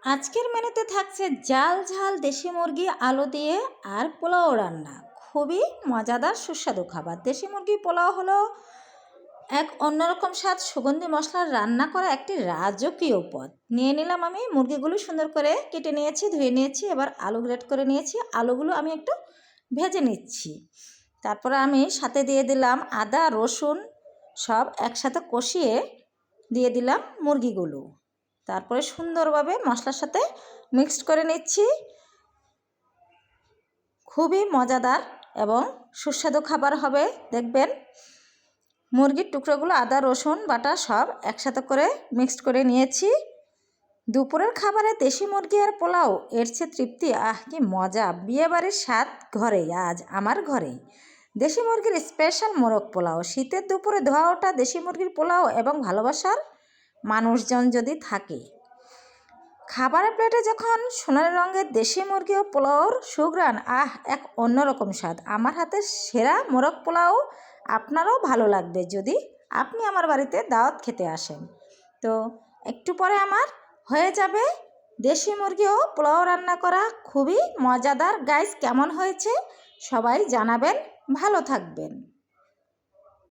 আজকের মেনুতে থাকছে জাল ঝাল দেশি মুরগি আলু দিয়ে আর পোলাও রান্না। খুবই মজাদার সুস্বাদু খাবার। দেশি মুরগি পোলাও হলো এক অন্যরকম স্বাদ সুগন্ধি মশলার রান্না করা একটি রাজকীয় পদ। নিয়ে নিলাম আমি মুরগিগুলো সুন্দর করে কেটে নিয়েছি, ধুয়ে নিয়েছি। এবার আলু গ্রেট করে নিয়েছি, আলুগুলো আমি একটু ভেজে নিচ্ছি। তারপরে আমি সাথে দিয়ে দিলাম আদা রসুন সব একসাথে কষিয়ে দিয়ে দিলাম মুরগিগুলো। তারপরে সুন্দরভাবে মশলার সাথে মিক্সড করে নিচ্ছি। খুবই মজাদার এবং সুস্বাদু খাবার হবে, দেখবেন। মুরগির টুকরোগুলো আদা রসুন বাটা সব একসাথে করে মিক্সড করে নিয়েছি। দুপুরের খাবারে দেশি মুরগি আর পোলাও, এর চেয়ে তৃপ্তি, কি মজা! বিয়েবাড়ির স্বাদ ঘরেই, আজ আমার ঘরেই। দেশি মুরগির স্পেশাল মোরগ পোলাও, শীতের দুপুরে ধোয়া ওঠা দেশি মুরগির পোলাও এবং ভালোবাসার মানুষজন যদি থাকে, খাবারের প্লেটে যখন সোনালি রঙের দেশি মুরগি ও পোলাওর সুঘ্রাণ, এক অন্যরকম স্বাদ। আমার হাতের সেরা মোরগ পোলাও আপনারও ভালো লাগবে যদি আপনি আমার বাড়িতে দাওয়াত খেতে আসেন। তো একটু পরে আমার হয়ে যাবে দেশি মুরগি ও পোলাও রান্না করা। খুবই মজাদার। গাইস, কেমন হয়েছে সবাই জানাবেন। ভালো থাকবেন।